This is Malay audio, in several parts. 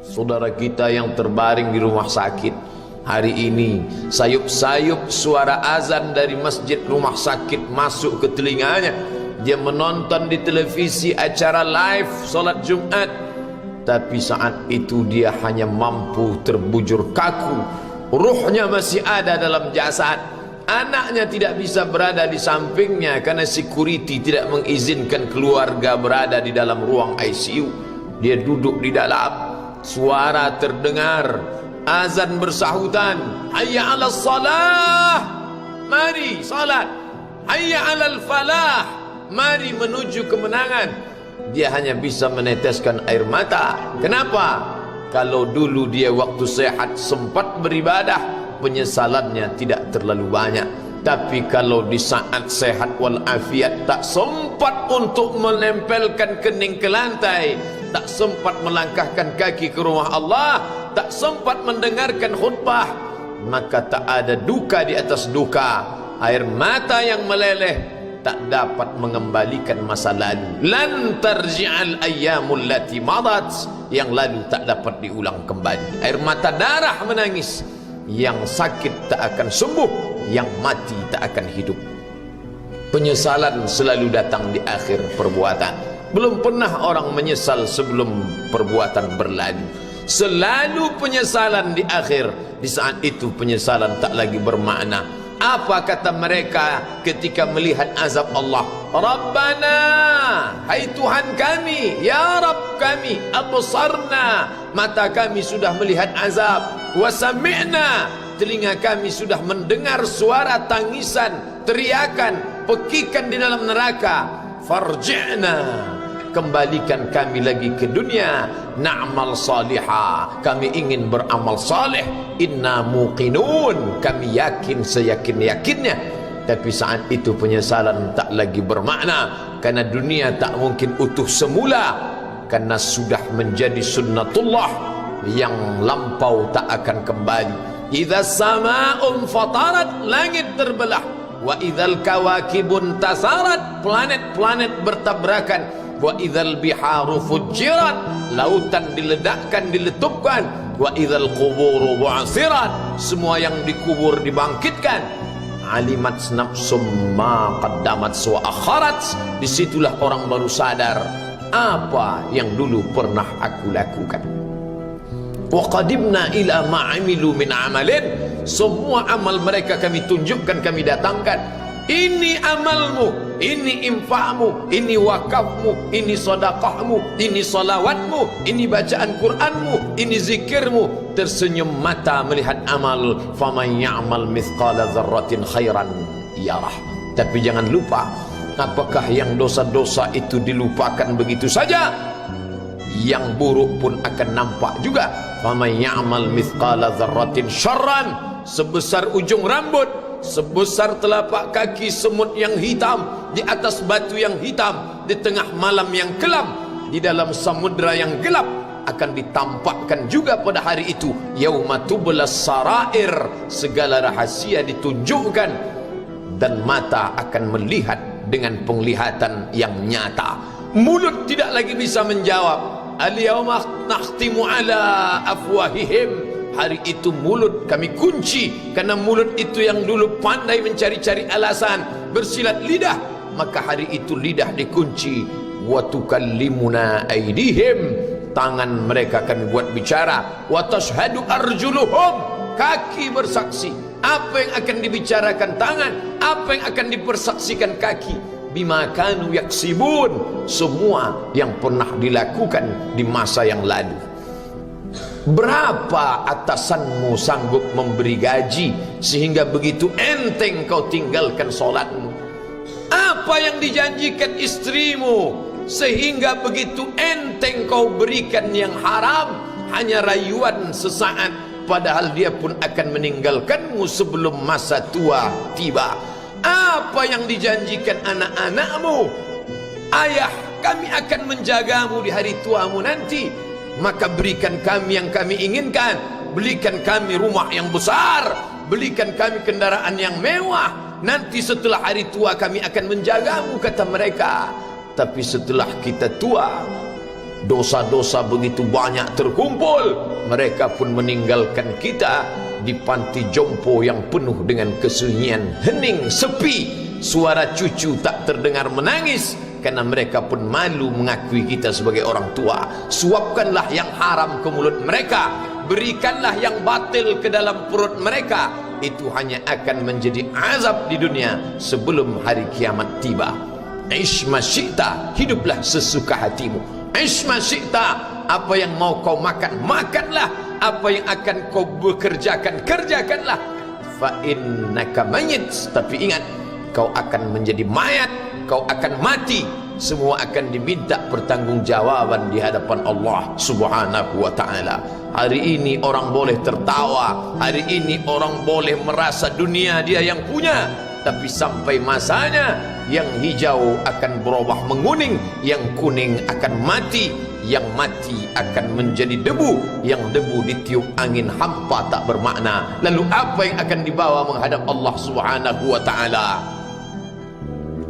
Saudara kita yang terbaring di rumah sakit hari ini, sayup-sayup suara azan dari masjid rumah sakit masuk ke telinganya. Dia menonton di televisi acara live solat Jumat, tapi saat itu dia hanya mampu terbujur kaku. Ruhnya masih ada dalam jasad. Anaknya tidak bisa berada di sampingnya karena security tidak mengizinkan keluarga berada di dalam ruang ICU. Dia duduk di dalam. Suara terdengar, azan bersahutan, hayya 'alas salah, mari salat, hayya 'alal falah, mari menuju kemenangan. Dia hanya bisa meneteskan air mata. Kenapa? Kalau dulu dia waktu sehat sempat beribadah, penyesalannya tidak terlalu banyak. Tapi kalau di saat sehat walafiat tak sempat untuk menempelkan kening ke lantai, tak sempat melangkahkan kaki ke rumah Allah, tak sempat mendengarkan khutbah, maka tak ada duka di atas duka. Air mata yang meleleh tak dapat mengembalikan masa lalu. Lan tarji'al ayyamul lati madat, yang lalu tak dapat diulang kembali. Air mata darah menangis. Yang sakit tak akan sembuh, yang mati tak akan hidup. Penyesalan selalu datang di akhir perbuatan. Belum pernah orang menyesal sebelum perbuatan berlalu. Selalu penyesalan di akhir. Di saat itu penyesalan tak lagi bermakna. Apa kata mereka ketika melihat azab Allah? Rabbana, hai Tuhan kami, ya Rabb kami, absarna, mata kami sudah melihat azab, wa sami'na, telinga kami sudah mendengar suara tangisan, teriakan, pekikan di dalam neraka. Farji'na, kembalikan kami lagi ke dunia, na'mal salihah, kami ingin beramal saleh, inna muqinun, kami yakin seyakin-yakinnya. Tapi saat itu penyesalan tak lagi bermakna, karena dunia tak mungkin utuh semula, karena sudah menjadi sunnatullah yang lampau tak akan kembali. Idza sama'un fatarat, langit terbelah, wa idzal kawakibun tasarat, planet-planet bertabrakan, wa idzal biharu fujirat, lautan diledakkan, diletupkan, wa idzal quburu bu'asirat, semua yang dikubur dibangkitkan. Alimat nafsum ma qaddamat wa akharat, disitulah orang baru sadar apa yang dulu pernah aku lakukan. Wa qadimna ila ma amilu min amalin, semua amal mereka kami tunjukkan, kami datangkan. Ini amalmu, ini infakmu, ini wakafmu, ini sedekahmu, ini salawatmu, ini bacaan Qur'anmu, ini zikirmu. Tersenyum mata melihat amal. Faman ya'mal mithqala dzarratin khairan yarah. Tapi jangan lupa, apakah yang dosa-dosa itu dilupakan begitu saja? Yang buruk pun akan nampak juga. Faman ya'mal mithqala dzarratin syarran, sebesar ujung rambut, sebesar telapak kaki semut yang hitam, di atas batu yang hitam, di tengah malam yang kelam, di dalam samudra yang gelap, akan ditampakkan juga pada hari itu. Yauma tublas sarair, segala rahasia ditunjukkan, dan mata akan melihat dengan penglihatan yang nyata. Mulut tidak lagi bisa menjawab. Al-yauma nakhtimu ala afwahihim, hari itu mulut kami kunci, karena mulut itu yang dulu pandai mencari-cari alasan, bersilat lidah, maka hari itu lidah dikunci. Wa tukallimuna aydihim, tangan mereka kami buat bicara. Wa tashhadu arjuluhum, kaki bersaksi. Apa yang akan dibicarakan tangan, apa yang akan dipersaksikan kaki. Bima kanu yaksibun, semua yang pernah dilakukan di masa yang lalu. Berapa atasanmu sanggup memberi gaji sehingga begitu enteng kau tinggalkan solatmu? Apa yang dijanjikan istrimu sehingga begitu enteng kau berikan yang haram? Hanya rayuan sesaat, padahal dia pun akan meninggalkanmu sebelum masa tua tiba. Apa yang dijanjikan anak-anakmu? Ayah, kami akan menjagamu di hari tuamu nanti, maka berikan kami yang kami inginkan. Belikan kami rumah yang besar, belikan kami kendaraan yang mewah. Nanti setelah hari tua kami akan menjagamu, kata mereka. Tapi setelah kita tua, dosa-dosa begitu banyak terkumpul, mereka pun meninggalkan kita di panti jompo yang penuh dengan kesunyian, hening, sepi, suara cucu tak terdengar menangis, karena mereka pun malu mengakui kita sebagai orang tua. Suapkanlah yang haram ke mulut mereka, berikanlah yang batil ke dalam perut mereka, itu hanya akan menjadi azab di dunia sebelum hari kiamat tiba. Ish ma syi'ta, hiduplah sesuka hatimu. Ish ma syi'ta, apa yang mau kau makan, makanlah. Apa yang akan kau bekerjakan, kerjakanlah. Fa innaka mayyit, tapi ingat, kau akan menjadi mayat, kau akan mati. Semua akan diminta pertanggungjawaban di hadapan Allah Subhanahu wa ta'ala. Hari ini orang boleh tertawa, hari ini orang boleh merasa dunia dia yang punya, tapi sampai masanya yang hijau akan berubah menguning, yang kuning akan mati, yang mati akan menjadi debu, yang debu ditiup angin hampa tak bermakna. Lalu apa yang akan dibawa menghadap Allah Subhanahu wa ta'ala?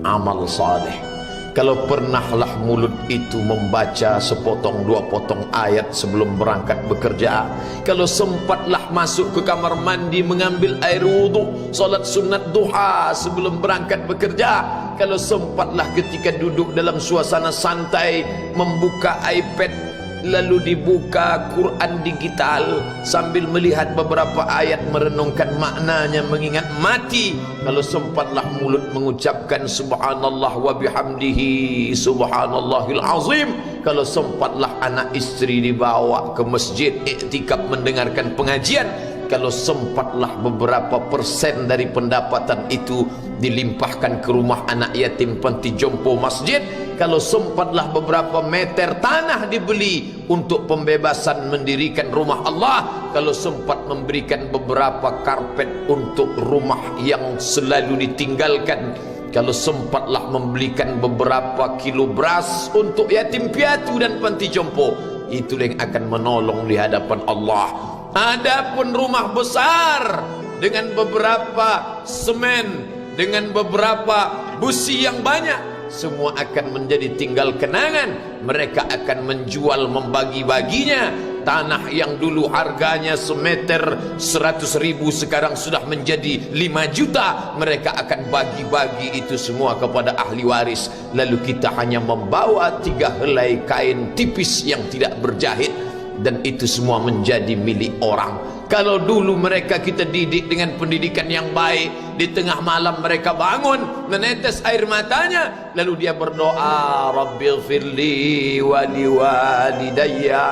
Amal saleh. Kalau pernahlah mulut itu membaca sepotong dua potong ayat sebelum berangkat bekerja, kalau sempatlah masuk ke kamar mandi mengambil air wudhu, solat sunat duha sebelum berangkat bekerja, kalau sempatlah ketika duduk dalam suasana santai membuka iPad lalu dibuka Quran digital sambil melihat beberapa ayat merenungkan maknanya, mengingat mati, kalau sempatlah mulut mengucapkan subhanallah wa bihamdihi subhanallahil azim, kalau sempatlah anak istri dibawa ke masjid iktikaf mendengarkan pengajian, kalau sempatlah beberapa persen dari pendapatan itu dilimpahkan ke rumah anak yatim panti jompo masjid, kalau sempatlah beberapa meter tanah dibeli untuk pembebasan mendirikan rumah Allah, kalau sempat memberikan beberapa karpet untuk rumah yang selalu ditinggalkan, kalau sempatlah membelikan beberapa kilo beras untuk yatim piatu dan panti jompo, itulah yang akan menolong di hadapan Allah. Adapun rumah besar dengan beberapa semen, dengan beberapa busi yang banyak, semua akan menjadi tinggal kenangan. Mereka akan menjual, membagi-baginya. Tanah yang dulu harganya semeter 100.000 sekarang sudah menjadi 5 juta. Mereka akan bagi-bagi itu semua kepada ahli waris. Lalu kita hanya membawa 3 helai kain tipis yang tidak berjahit, dan itu semua menjadi milik orang. Kalau dulu mereka kita didik dengan pendidikan yang baik, di tengah malam mereka bangun menetes air matanya, lalu dia berdoa, Rabbighfirli wa liwalidayya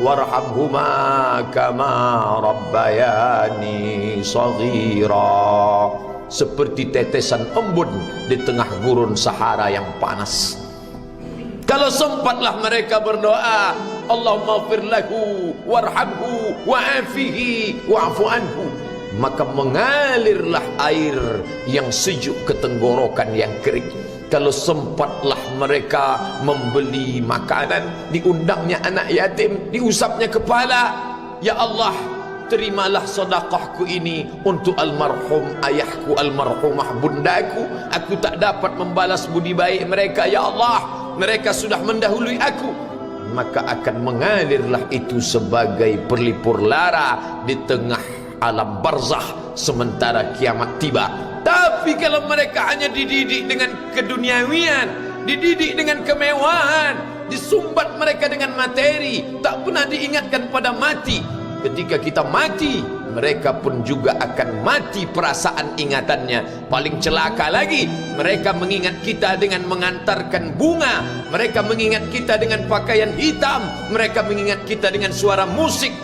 warhamhuma kama rabbayani shaghira, seperti tetesan embun di tengah gurun Sahara yang panas. Kalau sempatlah mereka berdoa, Allahumma ighfir lahu warhamhu wa'afihi wa'fu anhu, maka mengalirlah air yang sejuk ke tenggorokan yang kering. Kalau sempatlah mereka membeli makanan, diundangnya anak yatim, diusapnya kepala, ya Allah, terimalah sedekahku ini untuk almarhum ayahku, almarhumah bundaku. Aku tak dapat membalas budi baik mereka, ya Allah, mereka sudah mendahului aku. Maka akan mengalirlah itu sebagai perlipur lara di tengah alam barzakh sementara kiamat tiba. Tapi kalau mereka hanya dididik dengan keduniawian, dididik dengan kemewahan, disumbat mereka dengan materi, tak pernah diingatkan pada mati. Ketika kita mati, mereka pun juga akan mati perasaan ingatannya. Paling celaka lagi, mereka mengingat kita dengan mengantarkan bunga, mereka mengingat kita dengan pakaian hitam, mereka mengingat kita dengan suara musik,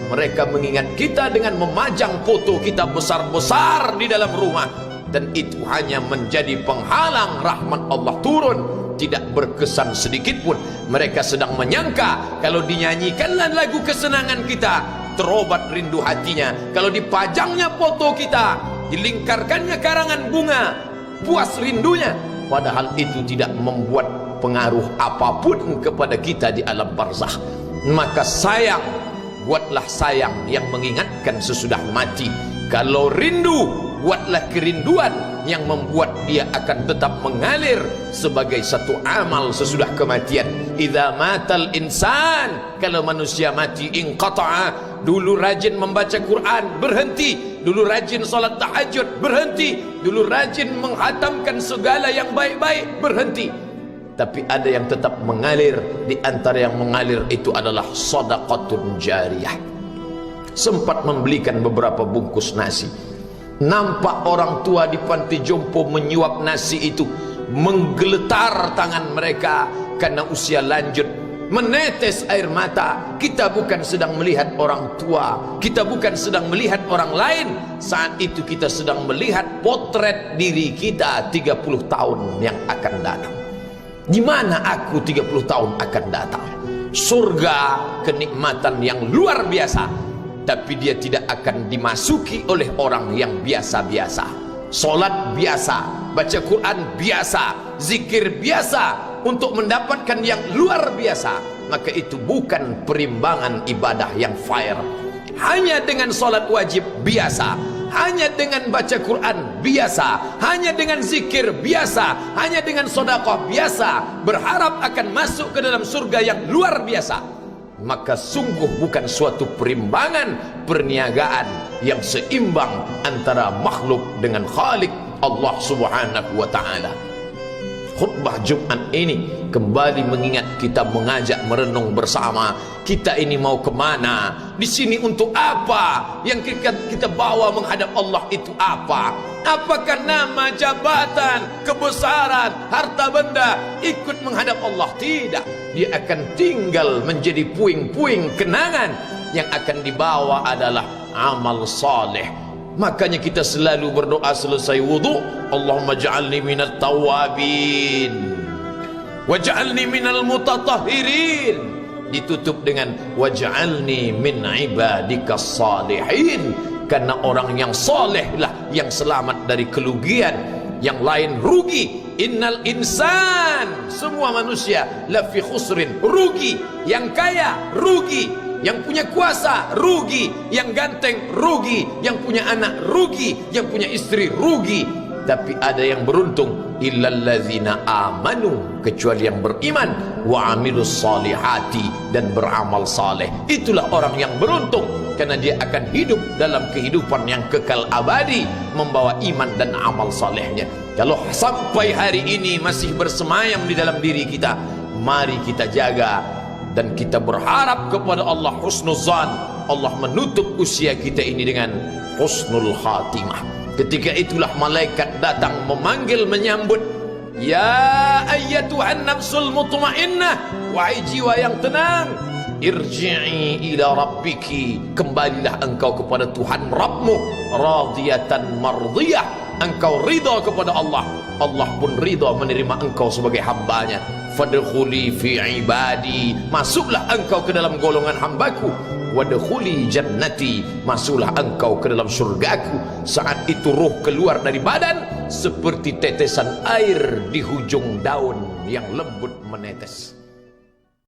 mereka mengingat kita dengan memajang foto kita besar-besar di dalam rumah. Dan itu hanya menjadi penghalang rahmat Allah turun, tidak berkesan sedikit pun. Mereka sedang menyangka kalau dinyanyikanlah lagu kesenangan kita, terobat rindu hatinya. Kalau dipajangnya foto kita, dilingkarkannya karangan bunga, puas rindunya. Padahal itu tidak membuat pengaruh apapun kepada kita di alam barzakh. Maka sayang, buatlah sayang yang mengingatkan sesudah mati. Kalau rindu, buatlah kerinduan yang membuat dia akan tetap mengalir sebagai satu amal sesudah kematian. Idza matal insan, kalau manusia mati, inqata'a, dulu rajin membaca Quran berhenti, dulu rajin salat tahajud berhenti, dulu rajin menghatamkan segala yang baik-baik berhenti. Tapi ada yang tetap mengalir. Di antara yang mengalir itu adalah shadaqatun jariyah. Sempat membelikan beberapa bungkus nasi, nampak orang tua di panti jompo menyuap nasi itu, menggeletar tangan mereka karena usia lanjut, menetes air mata. Kita bukan sedang melihat orang tua, kita bukan sedang melihat orang lain, saat itu kita sedang melihat potret diri kita 30 tahun yang akan datang. Di mana aku 30 tahun akan datang? Surga, kenikmatan yang luar biasa, tapi dia tidak akan dimasuki oleh orang yang biasa-biasa. Solat biasa, baca Quran biasa, zikir biasa, untuk mendapatkan yang luar biasa, maka itu bukan perimbangan ibadah yang fair. Hanya dengan solat wajib biasa, hanya dengan baca Quran biasa, hanya dengan zikir biasa, hanya dengan sedekah biasa, berharap akan masuk ke dalam surga yang luar biasa, maka sungguh bukan suatu perimbangan perniagaan yang seimbang antara makhluk dengan Khalik Allah Subhanahu wa ta'ala. Khutbah Jumat ini kembali mengingat kita, mengajak merenung bersama. Kita ini mau kemana? Di sini untuk apa? Yang kita bawa menghadap Allah itu apa? Apakah nama, jabatan, kebesaran, harta benda ikut menghadap Allah? Tidak. Dia akan tinggal menjadi puing-puing kenangan. Yang akan dibawa adalah amal saleh. Makanya kita selalu berdoa selesai wudu, Allahumma ja'alni minat tawabin waj'alni minal mutatahhirin, ditutup dengan waj'alni min ibadikas salihin. Karena orang yang soleh lah yang selamat dari kerugian, yang lain rugi. Innal insan, semua manusia lafi khusrin, rugi. Yang kaya rugi, yang punya kuasa rugi, yang ganteng rugi, yang punya anak rugi, yang punya istri rugi. Tapi ada yang beruntung, illallazina amanu, kecuali yang beriman, wa amilus salihati, dan beramal saleh. Itulah orang yang beruntung, karena dia akan hidup dalam kehidupan yang kekal abadi, membawa iman dan amal salehnya. Kalau sampai hari ini masih bersemayam di dalam diri kita, mari kita jaga. Dan kita berharap kepada Allah husnuzan, Allah menutup usia kita ini dengan husnul khatimah. Ketika itulah malaikat datang memanggil, menyambut, ya ayyatuhan nafsul mutmainnah, wahai jiwa yang tenang, irji'i ila rabbiki, kembalilah engkau kepada Tuhan Rabbmu, radiyatan mardiyah, engkau ridha kepada Allah, Allah pun ridha menerima engkau sebagai hambanya. Fadkhuli fi ibadi, masuklah engkau ke dalam golongan hambaku. Wadkhuli jannati, masuklah engkau ke dalam surgaku. Saat itu ruh keluar dari badan seperti tetesan air di hujung daun yang lembut menetes.